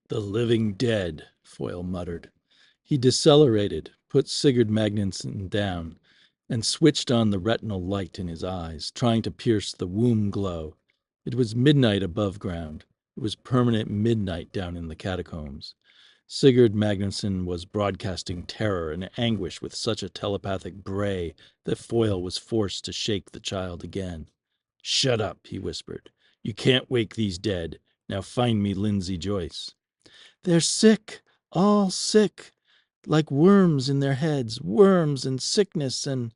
The living dead, Foyle muttered. He decelerated, put Sigurd Magnusson down, and switched on the retinal light in his eyes, trying to pierce the womb glow. It was midnight above ground. It was permanent midnight down in the catacombs. Sigurd Magnusson was broadcasting terror and anguish with such a telepathic bray that Foyle was forced to shake the child again. "Shut up," he whispered. "You can't wake these dead. Now find me Lindsay Joyce." "They're sick, all sick, like worms in their heads, worms and sickness and—"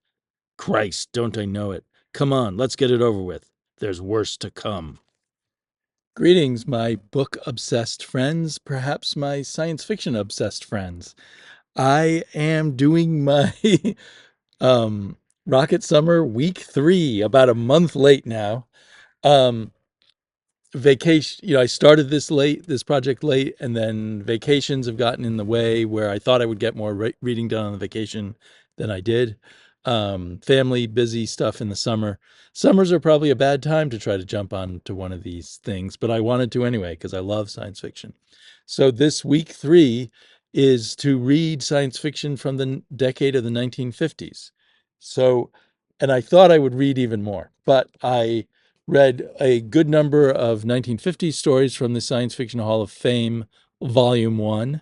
"Christ, don't I know it? Come on, let's get it over with. There's worse to come." Greetings, my book-obsessed friends, perhaps my science fiction-obsessed friends. I am doing my Rocket Summer Week 3, about a month late now. Um, Vacation, I started this project late, and then vacations have gotten in the way where I thought I would get more reading done on the vacation than I did. Family, busy stuff in the summer. Summers are probably a bad time to try to jump on to one of these things, but I wanted to anyway because I love science fiction. So this week 3 is to read science fiction from the decade of the 1950s. So, and I thought I would read even more, but I read a good number of 1950s stories from the Science Fiction Hall of Fame, Volume 1,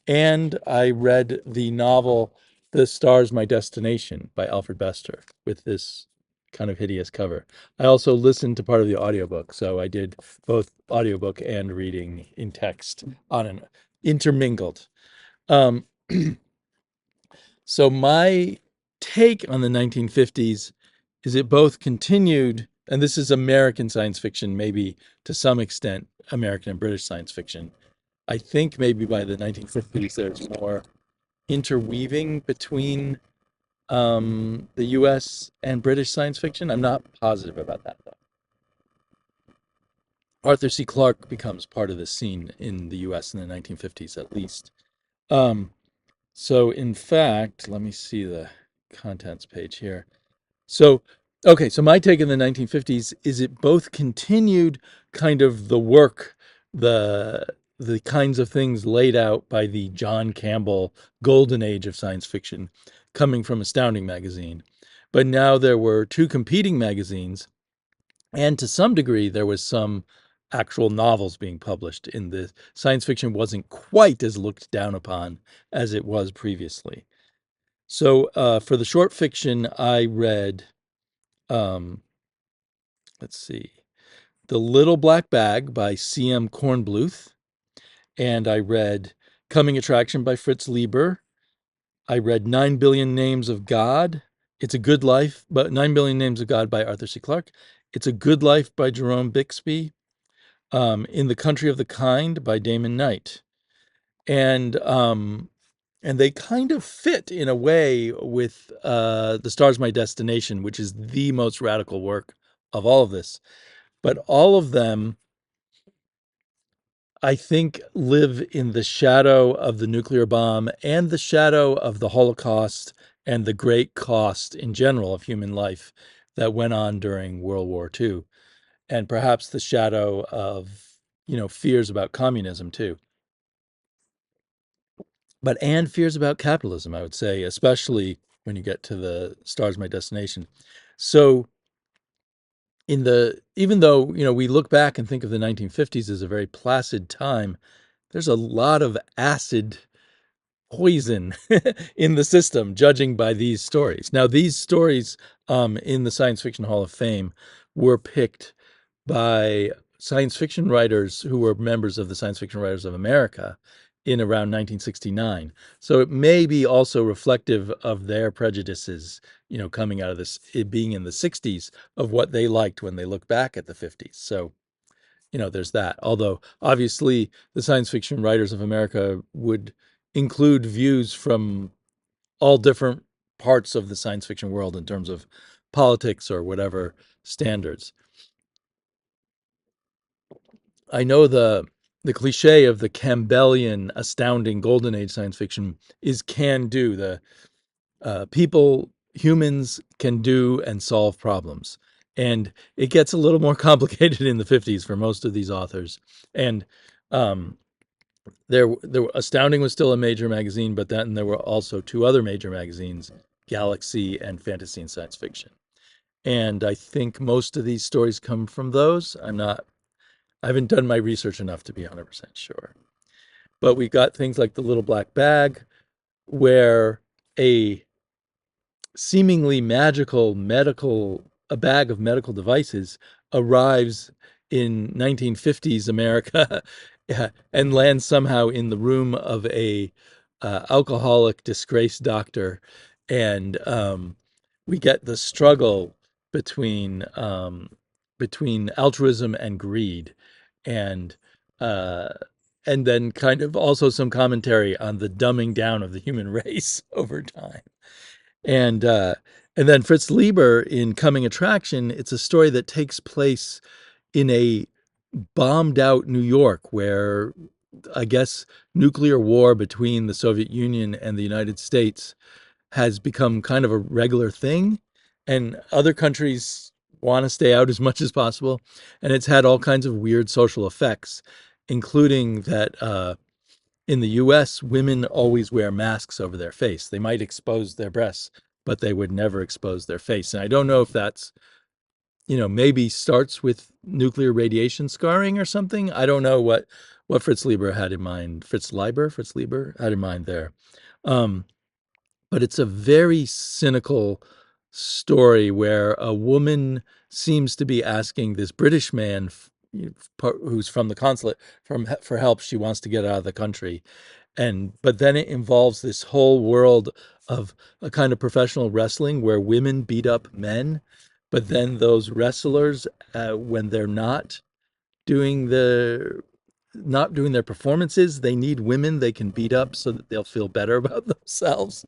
and I read the novel The Star's My Destination by Alfred Bester with this kind of hideous cover. I also listened to part of the audiobook, so I did both audiobook and reading in text on an intermingled. Um, so my take on the 1950s is it both continued, and this is American science fiction, maybe to some extent American and British science fiction. I think maybe by the 1950s there's more interweaving between the U.S. and British science fiction. I'm not positive about that though. Arthur C. Clarke becomes part of the scene in the U.S. in the 1950s at least. Um, so in fact, let me see the contents page here. So, okay, so my take in the 1950s is it both continued kind of the work, the the kinds of things laid out by the John Campbell golden age of science fiction coming from Astounding magazine. But now there were two competing magazines, and to some degree there was some actual novels being published in the science fiction wasn't quite as looked down upon as it was previously. So for the short fiction, I read um, let's see, The Little Black Bag by C.M. Kornbluth, and I read Coming Attraction by Fritz Leiber. I read 9 Billion Names of God. It's a Good Life, but 9 Billion Names of God by Arthur C. Clarke. It's a Good Life by Jerome Bixby. In the Country of the Kind by Damon Knight. And they kind of fit in a way with The Star's My Destination, which is the most radical work of all of this. But all of them, I think, live in the shadow of the nuclear bomb and the shadow of the Holocaust and the great cost in general of human life that went on during World War II, and perhaps the shadow of, fears about communism too. And fears about capitalism, I would say, especially when you get to The Stars My Destination. So even though, we look back and think of the 1950s as a very placid time, there's a lot of acid poison in the system, judging by these stories. Now, these stories in the Science Fiction Hall of Fame were picked by science fiction writers who were members of the Science Fiction Writers of America in around 1969. So it may be also reflective of their prejudices, coming out of this, it being in the 60s, of what they liked when they look back at the 50s. So, there's that. Although obviously the Science Fiction Writers of America would include views from all different parts of the science fiction world in terms of politics or whatever standards. I know the cliche of the Campbellian astounding golden age science fiction is can do. The humans can do and solve problems. And it gets a little more complicated in the 50s for most of these authors. And Astounding was still a major magazine, but then there were also two other major magazines, Galaxy and Fantasy and Science Fiction. And I think most of these stories come from those. I haven't done my research enough to be 100% sure. But we got things like The Little Black Bag, where a seemingly magical a bag of medical devices arrives in 1950s America and lands somehow in the room of a alcoholic, disgraced doctor, and we get the struggle between between altruism and greed, and uh, and then kind of also some commentary on the dumbing down of the human race over time. And uh, and then Fritz Leiber in Coming Attraction, it's a story that takes place in a bombed out New York where I guess nuclear war between the Soviet Union and the United States has become kind of a regular thing, and other countries want to stay out as much as possible. And it's had all kinds of weird social effects, including that in the US, women always wear masks over their face. They might expose their breasts, but they would never expose their face. And I don't know if that's, maybe starts with nuclear radiation scarring or something. I don't know what Fritz Leiber had in mind. Fritz Leiber had in mind there. Um, but it's a very cynical story where a woman seems to be asking this British man who's from the consulate for help. She wants to get out of the country, but then it involves this whole world of a kind of professional wrestling where women beat up men, but then those wrestlers, when they're doing the not doing their performances, they need women they can beat up so that they'll feel better about themselves.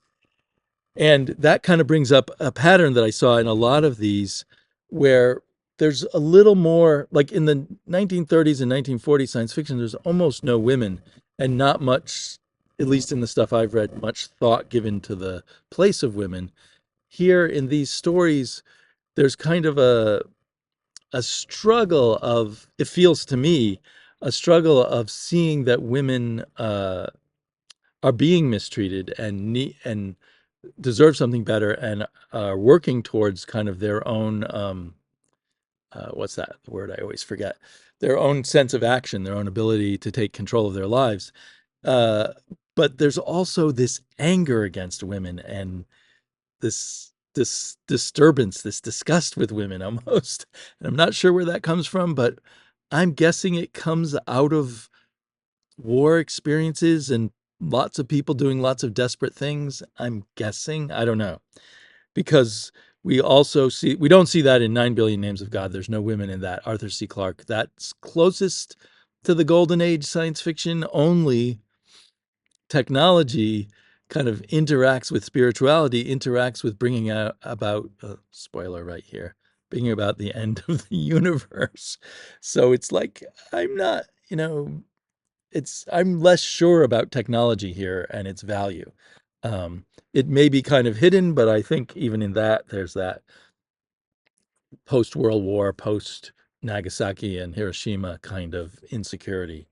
And that kind of brings up a pattern that I saw in a lot of these, where there's a little more, like in the 1930s and 1940s science fiction, there's almost no women, and not much, at least in the stuff I've read, much thought given to the place of women. Here in these stories, there's kind of a struggle of, it feels to me, a struggle of seeing that women are being mistreated and deserve something better, and are working towards kind of their own what's that word I always forget, their own sense of action, their own ability to take control of their lives. uh, but there's also this anger against women, and this disturbance, this disgust with women almost. And I'm not sure where that comes from, but I'm guessing it comes out of war experiences and lots of people doing lots of desperate things. I'm guessing. I don't know. Because we don't see that in 9 Billion Names of God. There's no women in that. Arthur C. Clarke. That's closest to the golden age science fiction. Only technology kind of interacts with spirituality, interacts with bringing about, spoiler right here, bringing about the end of the universe. So it's like, I'm not, I'm less sure about technology here and its value. It may be kind of hidden, but I think even in that, there's that post-World War, post-Nagasaki and Hiroshima kind of insecurity.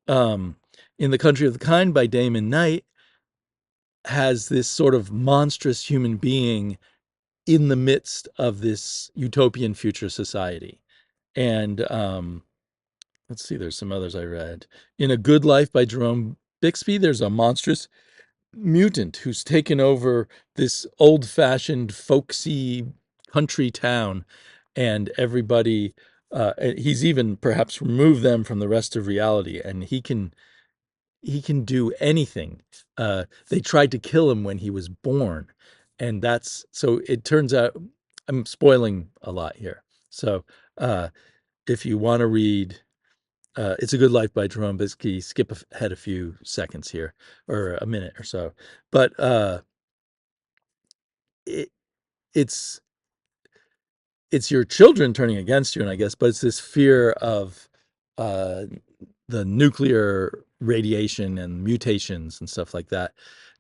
In The Country of the Kind by Damon Knight has this sort of monstrous human being in the midst of this utopian future society. And let's see, there's some others I read. In A Good Life by Jerome Bixby, there's a monstrous mutant who's taken over this old-fashioned, folksy country town, and everybody. He's even perhaps removed them from the rest of reality, and he can do anything. They tried to kill him when he was born, and that's so. It turns out, I'm spoiling a lot here. So uh, if you want to read It's a Good Life by Jerome Bixby, skip ahead a few seconds here, or a minute or so. But it, it's it's your children turning against you, and I guess, but it's this fear of uh, the nuclear radiation and mutations and stuff like that,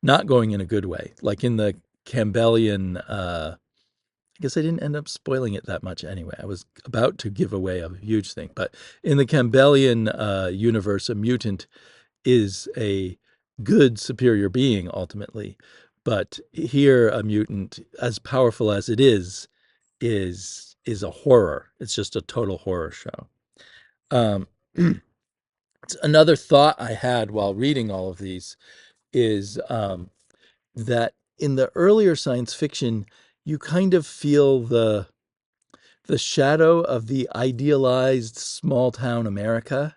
not going in a good way. Like in the Campbellian, I guess I didn't end up spoiling it that much anyway. I was about to give away a huge thing, but in the Campbellian universe, a mutant is a good superior being ultimately. But here, a mutant, as powerful as it is a horror. It's just a total horror show. Um, Another thought I had while reading all of these is that in the earlier science fiction, you kind of feel the shadow of the idealized small town America.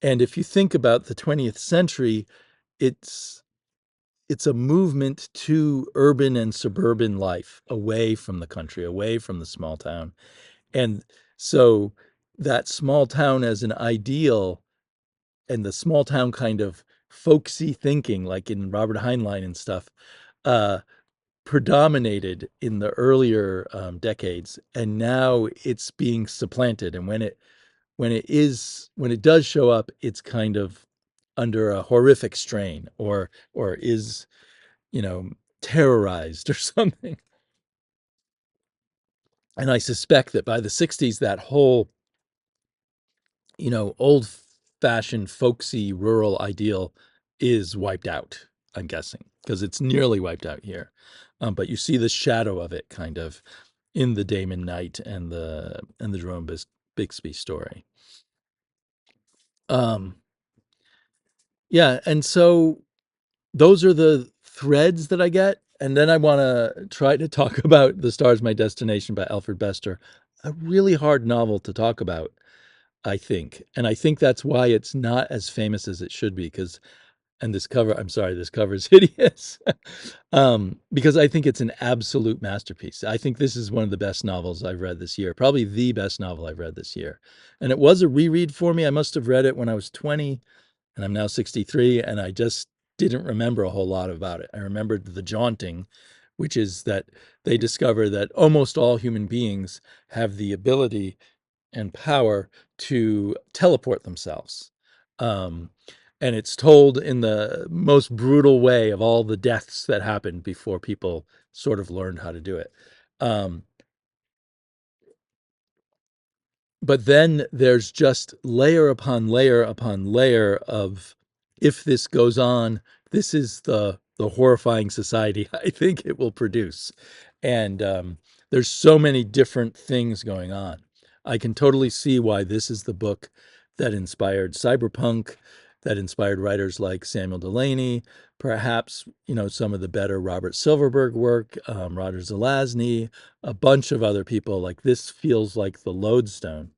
And if you think about the 20th century, it's it's a movement to urban and suburban life, away from the country, away from the small town. And so that small town as an ideal, and the small town kind of folksy thinking, like in Robert Heinlein and stuff, uh, predominated in the earlier decades, and now it's being supplanted. And when it does show up, it's kind of under a horrific strain, or is, you know, terrorized or something. And I suspect that by the 60s, that whole, old fashioned folksy rural ideal is wiped out, I'm guessing, because it's nearly wiped out here. But you see the shadow of it kind of in the Damon Knight and the Jerome Bixby story. Um, yeah, and so those are the threads that I get. And then I want to try to talk about The Star's My Destination by Alfred Bester, a really hard novel to talk about, I think. And I think that's why it's not as famous as it should be, because, and this cover, I'm sorry, this cover is hideous. Because I think it's an absolute masterpiece. I think this is one of the best novels I've read this year, probably the best novel I've read this year. And it was a reread for me. I must have read it when I was 20, and I'm now 63, and I just didn't remember a whole lot about it. I remembered the jaunting, which is that they discover that almost all human beings have the ability and power to teleport themselves. Um, and it's told in the most brutal way of all the deaths that happened before people sort of learned how to do it. Um, but then there's just layer upon layer upon layer of, if this goes on, this is the horrifying society I think it will produce. And there's so many different things going on. I can totally see why this is the book that inspired cyberpunk, that inspired writers like Samuel Delany, perhaps, some of the better Robert Silverberg work, Roger Zelazny, a bunch of other people. Like, this feels like the lodestone,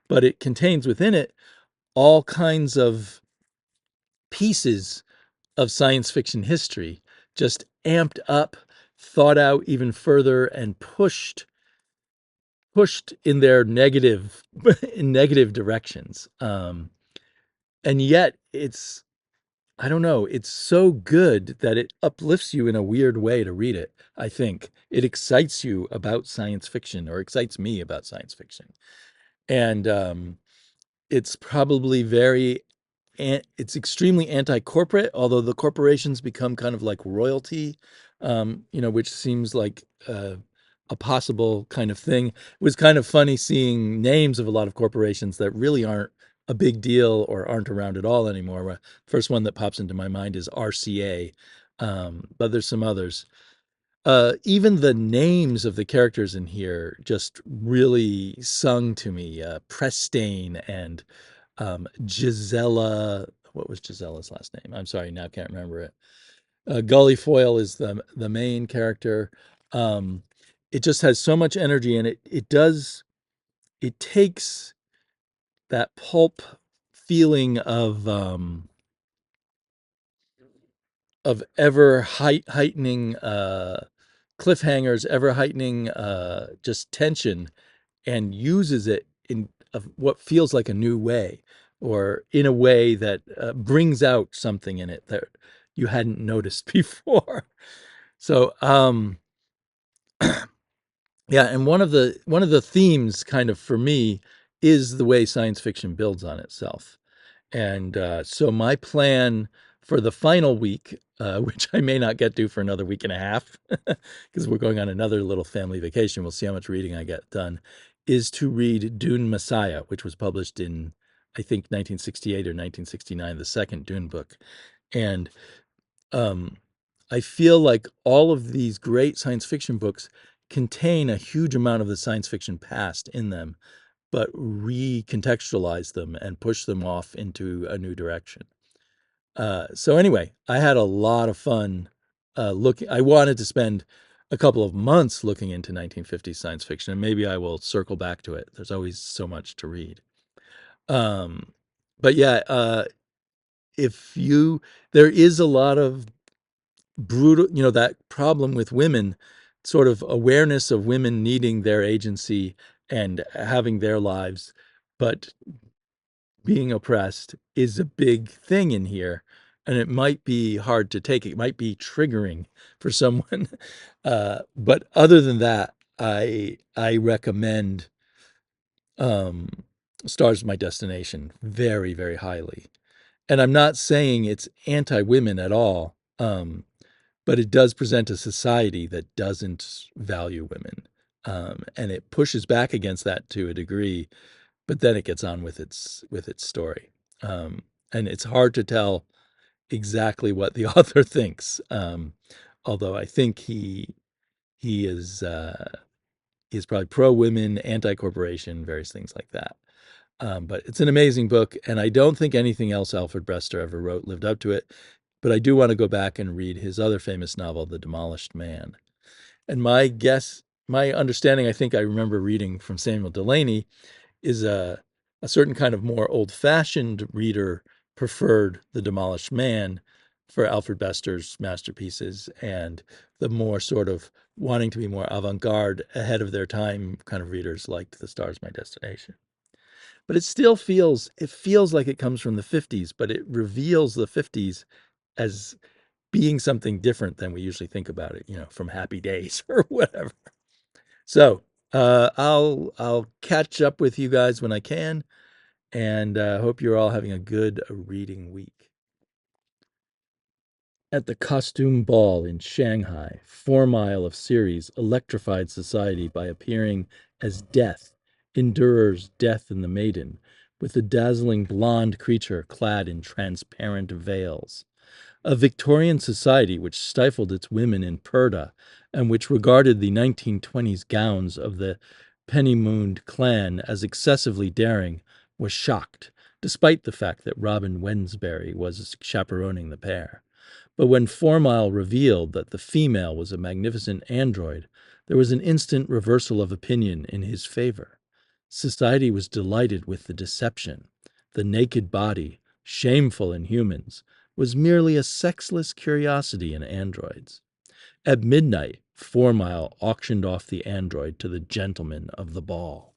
but it contains within it all kinds of pieces of science fiction history, just amped up, thought out even further, and pushed in their negative in negative directions. And yet it's, I don't know, it's so good that it uplifts you in a weird way to read it. I think it excites you about science fiction, or excites me about science fiction. And it's probably it's extremely anti-corporate, although the corporations become kind of like royalty, which seems like a possible kind of thing. It was kind of funny seeing names of a lot of corporations that really aren't a big deal or aren't around at all anymore. First one that pops into my mind is RCA, but there's some others. Even the names of the characters in here just really sung to me. Prestane and Gisela. What was Gisella's last name? I'm sorry, now I can't remember it. Gullyfoyle is the main character. Um, it just has so much energy, and it takes that pulp feeling of ever heightening cliffhangers, ever heightening just tension, and uses it in what feels like a new way, or in a way that brings out something in it that you hadn't noticed before. So yeah, and one of the themes kind of for me is the way science fiction builds on itself. And so my plan for the final week, which I may not get to for another week and a half, because we're going on another little family vacation, we'll see how much reading I get done, is to read Dune Messiah, which was published in, I think 1968 or 1969, the second Dune book. And um, I feel like all of these great science fiction books contain a huge amount of the science fiction past in them, but recontextualize them and push them off into a new direction. So anyway, I had a lot of fun looking. I wanted to spend a couple of months looking into 1950s science fiction, and maybe I will circle back to it. There's always so much to read. Um, but yeah, if you, there is a lot of brutal, that problem with women, sort of awareness of women needing their agency and having their lives, but being oppressed is a big thing in here. And it might be hard to take. It might be triggering for someone. But other than that, I recommend um, Stars My Destination very, very highly. And I'm not saying it's anti-women at all, but it does present a society that doesn't value women, and it pushes back against that to a degree. But then it gets on with its story, and it's hard to tell exactly what the author thinks. Although I think he is he's probably pro women, anti corporation, various things like that. But it's an amazing book, and I don't think anything else Alfred Bester ever wrote lived up to it. But I do want to go back and read his other famous novel, The Demolished Man. And my understanding, I think I remember reading from Samuel Delany, is a certain kind of more old-fashioned reader preferred The Demolished Man for Alfred Bester's masterpieces, and the more sort of wanting to be more avant-garde, ahead of their time kind of readers liked The Stars My Destination. But it feels like it comes from the 50s, but it reveals the 50s as being something different than we usually think about it, from Happy Days or whatever. So I'll catch up with you guys when I can, and hope you're all having a good reading week. At the costume ball in Shanghai, 4 Mile of Ceres electrified society by appearing as Death in Durer's Death and the Maiden, with a dazzling blonde creature clad in transparent veils. A Victorian society which stifled its women in purdah and which regarded the 1920s gowns of the penny-mooned clan as excessively daring was shocked, despite the fact that Robin Wensbury was chaperoning the pair. But when 4 Mile revealed that the female was a magnificent android, there was an instant reversal of opinion in his favor. Society was delighted with the deception. The naked body, shameful in humans, was merely a sexless curiosity in androids. At midnight, 4 Mile auctioned off the android to the gentlemen of the ball.